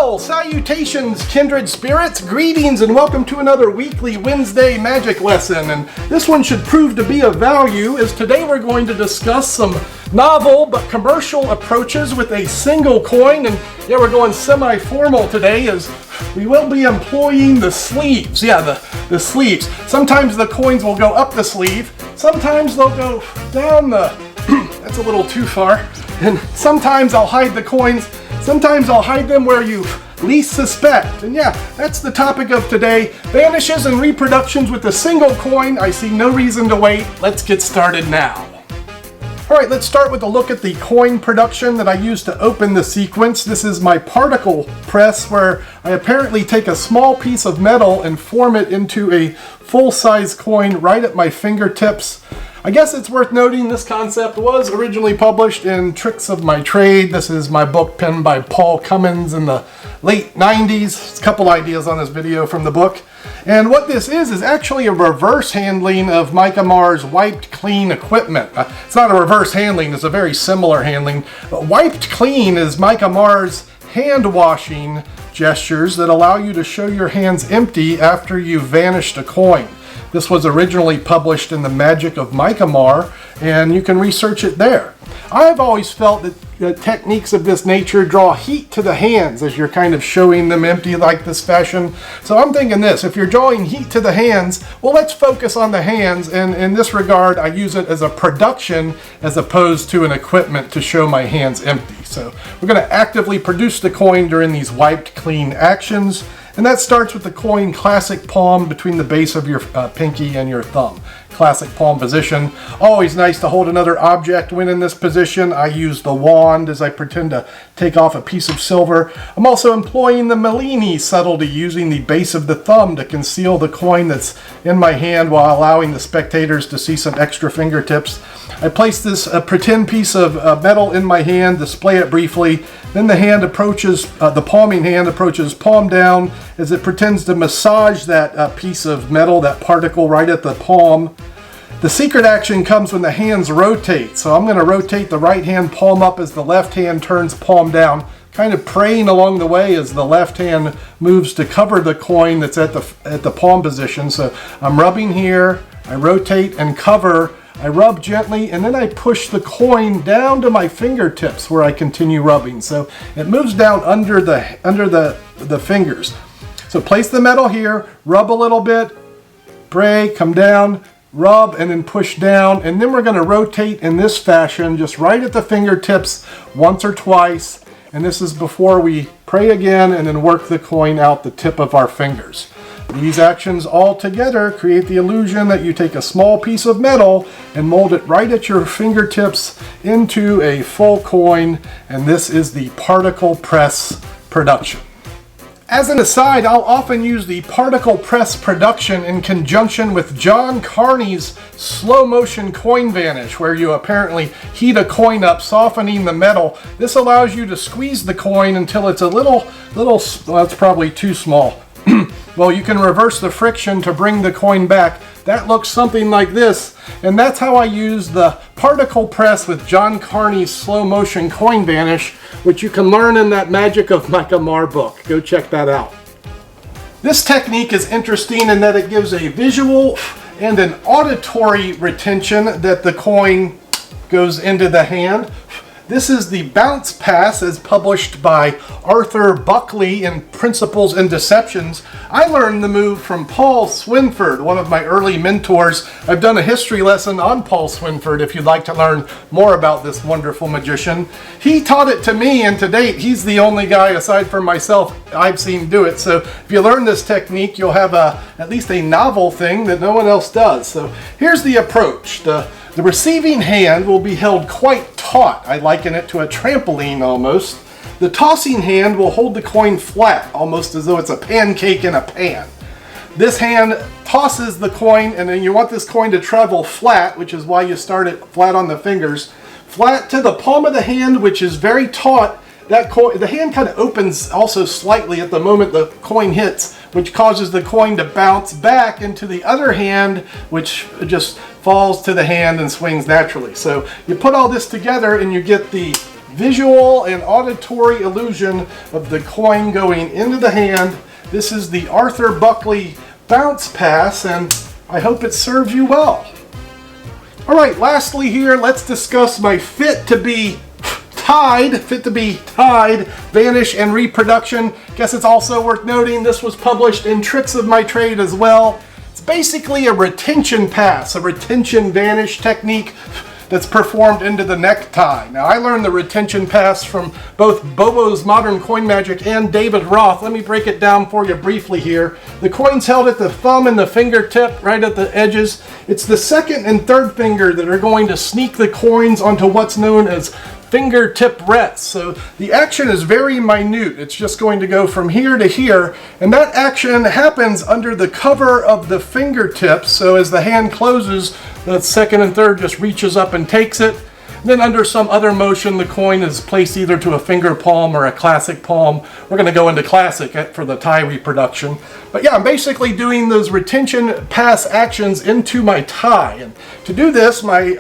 Well, salutations, kindred spirits, greetings, and welcome to another weekly Wednesday magic lesson. And this one should prove to be of value, as today we're going to discuss some novel but commercial approaches with a single coin. And yeah, we're going semi-formal today, as we will be employing the sleeves. Yeah, the sleeves. Sometimes the coins will go up the sleeve, sometimes they'll go down the... that's a little too far. And sometimes I'll hide the coins, sometimes I'll hide them where you least suspect. And yeah, that's the topic of today. Vanishes and reproductions with a single coin. I see no reason to wait. Let's get started now. Alright, let's start with a look at the coin production that I use to open the sequence. This is my particle press, where I apparently take a small piece of metal and form it into a full-size coin right at my fingertips. I guess it's worth noting this concept was originally published in Tricks of My Trade. This is my book penned by Paul Cummins in the late 90s. A couple ideas on this video from the book. And what this is actually a reverse handling of Mike Amar's wiped clean equipment. It's not a reverse handling, it's a very similar handling. But wiped clean is Mike Amar's hand washing gestures that allow you to show your hands empty after you've vanished a coin. This was originally published in The Magic of Mike Amar, and you can research it there. I've always felt that techniques of this nature draw heat to the hands as you're kind of showing them empty like this fashion. So I'm thinking this, if you're drawing heat to the hands, well, let's focus on the hands, and in this regard I use it as a production as opposed to an equipment to show my hands empty. So we're going to actively produce the coin during these wiped clean actions. And that starts with the coin classic palm between the base of your pinky and your thumb. Classic palm position. Always nice to hold another object when in this position. I use the wand as I pretend to take off a piece of silver. I'm also employing the Mellini subtlety, using the base of the thumb to conceal the coin that's in my hand while allowing the spectators to see some extra fingertips. I place this pretend piece of metal in my hand, display it briefly, then the hand approaches, the palming hand approaches palm down as it pretends to massage that piece of metal, that particle right at the palm. The secret action comes when the hands rotate, so I'm going to rotate the right hand palm up as the left hand turns palm down, kind of praying along the way as the left hand moves to cover the coin that's at the palm position. So I'm rubbing here, I rotate and cover, I rub gently, and then I push the coin down to my fingertips where I continue rubbing. So it moves down under the fingers. So place the metal here, rub a little bit, pray, come down, rub, and then push down. And then we're going to rotate in this fashion, just right at the fingertips once or twice. And this is before we pray again and then work the coin out the tip of our fingers. These actions all together create the illusion that you take a small piece of metal and mold it right at your fingertips into a full coin, and this is the particle press production. As an aside, I'll often use the particle press production in conjunction with John Carney's slow motion coin vanish, where you apparently heat a coin up, softening the metal. This allows you to squeeze the coin until it's a little, well, it's probably too small. Well, you can reverse the friction to bring the coin back. That looks something like this, and that's how I use the particle press with John Carney's slow motion coin vanish, which you can learn in that Magic of Mike Amar book. Go check that out. This technique is interesting in that it gives a visual and an auditory retention that the coin goes into the hand. This is the bounce pass as published by Arthur Buckley in Principles and Deceptions. I learned the move from Paul Swinford, one of my early mentors. I've done a history lesson on Paul Swinford if you'd like to learn more about this wonderful magician. He taught it to me, and to date he's the only guy aside from myself I've seen do it. So if you learn this technique, you'll have at least a novel thing that no one else does. So here's the approach. The receiving hand will be held quite taut. I liken it to a trampoline almost. The tossing hand will hold the coin flat, almost as though it's a pancake in a pan. This hand tosses the coin, and then you want this coin to travel flat, which is why you start it flat on the fingers, flat to the palm of the hand, which is very taut. The hand kind of opens also slightly at the moment the coin hits, which causes the coin to bounce back into the other hand, which just falls to the hand and swings naturally. So you put all this together and you get the visual and auditory illusion of the coin going into the hand. This is the Arthur Buckley Bounce Pass, and I hope it serves you well. All right, lastly here, let's discuss my fit to be tied Vanish and Reproduction. Guess it's also worth noting this was published in Tricks of My Trade as well. It's basically a retention pass, a retention Vanish technique that's performed into the necktie. Now, I learned the retention pass from both Bobo's Modern Coin Magic and David Roth. Let me break it down for you briefly here. The coin's held at the thumb and the fingertip, right at the edges. It's the second and third finger that are going to sneak the coins onto what's known as fingertip rests. So the action is very minute. It's just going to go from here to here, and that action happens under the cover of the fingertips. So as the hand closes, the second and third just reaches up and takes it. Then under some other motion, the coin is placed either to a finger palm or a classic palm. We're going to go into classic for the tie reproduction. But yeah, I'm basically doing those retention pass actions into my tie. And to do this, my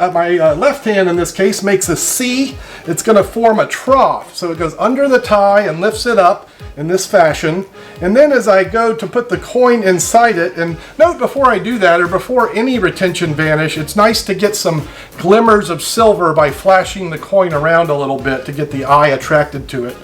left hand in this case makes a C. It's going to form a trough. So it goes under the tie and lifts it up in this fashion. And then as I go to put the coin inside it, and note before I do that, or before any retention Vanish, it's nice to get some glimmers of silver by flashing the coin around a little bit to get the eye attracted to it.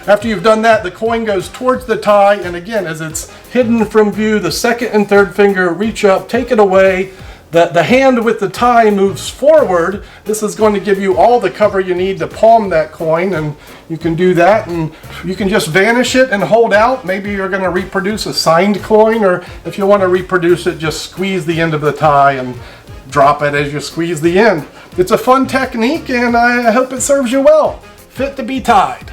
After you've done that, the coin goes towards the tie, and again, as it's hidden from view, the second and third finger reach up, take it away. The hand with the tie moves forward. This is going to give you all the cover you need to palm that coin, and you can do that, and you can just vanish it and hold out. Maybe you're going to reproduce a signed coin, or if you want to reproduce it, just squeeze the end of the tie and drop it as you squeeze the end. It's a fun technique, and I hope it serves you well. Fit to be tied.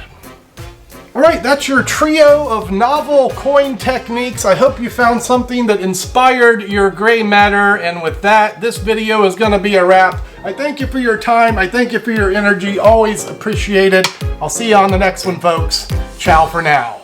All right, that's your trio of novel coin techniques. I hope you found something that inspired your gray matter. And with that, this video is going to be a wrap. I thank you for your time. I thank you for your energy. Always appreciate it. I'll see you on the next one, folks. Ciao for now.